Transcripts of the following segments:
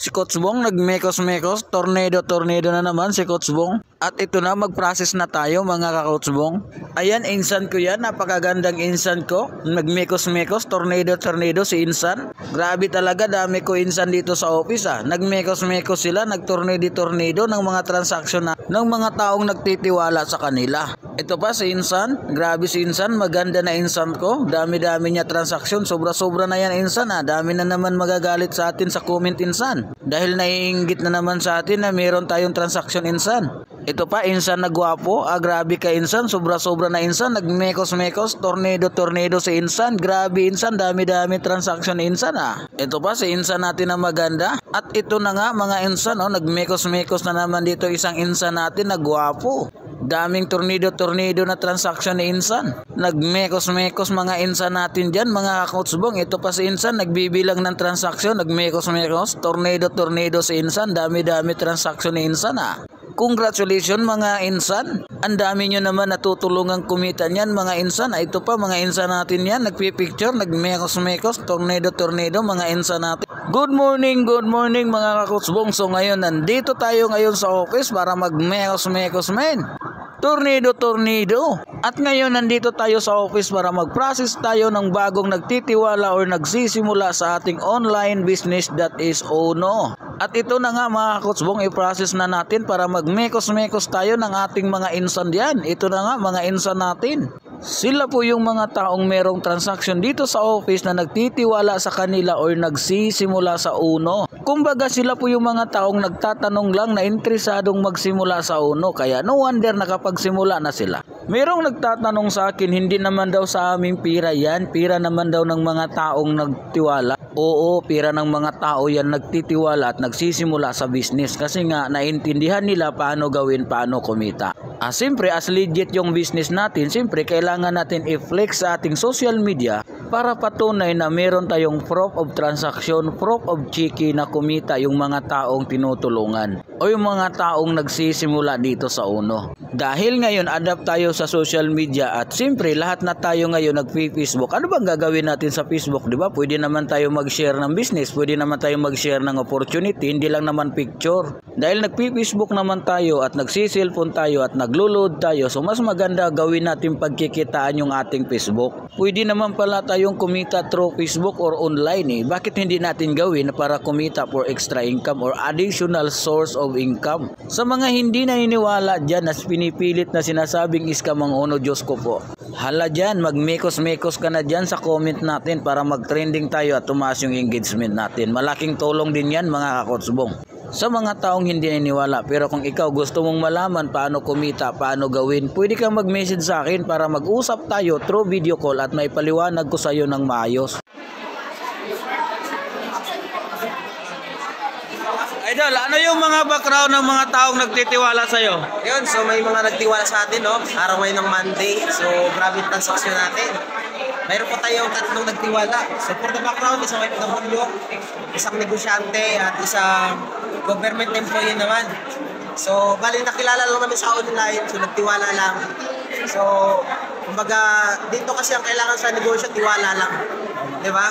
Si Coach Bong nagmekos-mekos, tornado na naman si Coach Bong. At ito na, mag-process na tayo mga ka-Coach Bong. Ayan, insan ko yan, napakagandang insan ko. Nagmekos-mekos, tornado si insan. Grabe talaga, dami ko insan dito sa office Nagmekos-mekos sila, nagtornado ng mga transaksyon ng mga taong nagtitiwala sa kanila. Ito pa si insan, grabe si insan, maganda na insan ko. Dami-dami niya transaksyon, sobra-sobra na yan insan Dami na naman magagalit sa atin sa comment insan. Dahil naiinggit na naman sa atin na mayroon tayong transaksyon insan. Ito pa, insan na gwapo. Grabe ka insan, sobra-sobra na insan. Nagmekos-mekos, tornado si insan. Grabe insan, dami-dami transaksyon insan Ito pa, si insan natin na maganda. At ito na nga mga insan, nagmekos-mekos na naman dito isang insan natin na gwapo. Daming tornado na transaksyon ni insan. Nagmekos-mekos mga insan natin dyan, mga ka-Coach Bong. Ito pa si insan, nagbibilang ng transaksyon. Nagmekos-mekos, tornado si insan. Dami-dami transaksyon ni insan Congratulations mga insan. Ang dami nyo naman natutulungan kumita niyan mga insan. Ito pa mga insan natin yan. Nagpipicture, nagmekos-mekos, tornado mga insan natin. Good morning mga ka-Coach Bong. So ngayon, nandito tayo ngayon sa office para magmekos-mekos men. Tornado. At ngayon nandito tayo sa office para mag-process tayo ng bagong nagtitiwala or nagsisimula sa ating online business, that is Ono. At ito na nga mga Coach Bong, i-process na natin para magmekos-mekos tayo ng ating mga insan diyan. Ito na nga mga insan natin. Sila po yung mga taong merong transaksyon dito sa office na nagtitiwala sa kanila or nagsisimula sa Uno. Kumbaga sila po yung mga taong nagtatanong lang na interesadong magsimula sa Uno. Kaya no wonder nakapagsimula na sila. Merong nagtatanong sa akin, hindi naman daw sa aming pira yan. Pira naman daw ng mga taong nagtiwala. Oo, pira ng mga tao yan nagtitiwala at nagsisimula sa business. Kasi nga naintindihan nila paano gawin, paano kumita. Siyempre, as legit yung business natin, siyempre kailangan natin i-flex sa ating social media para patunay na meron tayong proof of transaction, proof of chiki na kumita yung mga taong tinutulungan o yung mga taong nagsisimula dito sa Uno. Dahil ngayon adapt tayo sa social media at siyempre lahat na tayo ngayon nagpi-Facebook. Ano bang gagawin natin sa Facebook, di ba? Pwede naman tayo mag-share ng business, pwede naman tayo mag-share ng opportunity, hindi lang naman picture. Dahil nagpi-Facebook naman tayo at nagsi-cellphone tayo at naglo-load tayo, so mas maganda gawin natin pagkikitaan yung ating Facebook. Pwede naman pala tayong kumita through Facebook or online Bakit hindi natin gawin para kumita for extra income or additional source of income? Sa mga hindi naniniwala dyan na pinipilit na sinasabing scam ang Uno, Diyos ko po. Hala dyan, magmekos-mekos ka na dyan sa comment natin para mag-trending tayo at tumaas yung engagement natin. Malaking tulong din yan mga ka-Coach Bong. Sa mga taong hindi naniniwala, pero kung ikaw gusto mong malaman paano kumita, paano gawin, pwede kang mag-message sa akin para mag-usap tayo through video call at may paliwanag ko sa iyo ng maayos. Idol, ano yung mga background ng mga taong nagtitiwala sa iyo? Yun, so may mga nagtiwala sa atin, araw ngayon ng Monday, so grabe transaksyon natin. Mayroon po tayong tatlong nagtiwala. So for the background, isang OFW, isang negosyante at isang government employee naman. So bali nakilala lang namin sa online, so nagtiwala lang. So kumbaga dito kasi ang kailangan sa negosyo, tiwala lang. 'Di ba?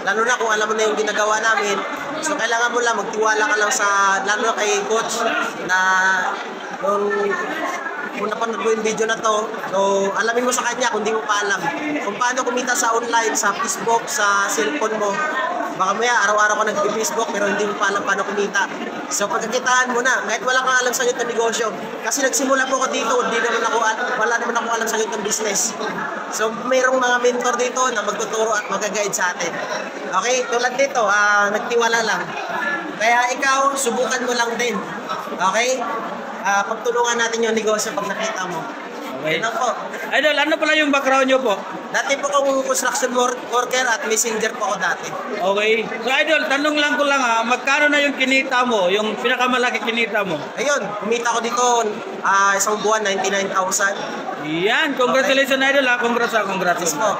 Lalo na kung alam mo na yung ginagawa namin. So kailangan mo lang magtiwala ka lang sa, lalo na kay coach na nung napanood mo yung video na to, so alamin mo sa kanya kung di mo pa alam kung paano kumita sa online, sa Facebook, sa cellphone mo. Baka maya araw-araw ka nag-Facebook pero hindi mo pa alam paano kumita. So pagkakitaan mo na, kahit wala kang alam sa ng negosyo. Kasi nagsimula po ako dito, wala naman ako alam sa ng business. So mayroong mga mentor dito na magtuturo at mag-guide sa atin. Okay, tulad dito, nagtiwala lang. Kaya ikaw, subukan mo lang din. Okay? Pagtulungan natin yung negosyo pag nakita mo. Okay. Yan po. Idol, ano pala yung background nyo po? Dati po akong construction worker at messenger po ako dati. Okay. So Idol, tanong lang ko lang magkano na yung kinita mo? Yung pinakamalaki kinita mo? Ayun, kumita ko dito isang buwan, 99,000. Yan, congratulations okay. Idol Congrats. Yes po.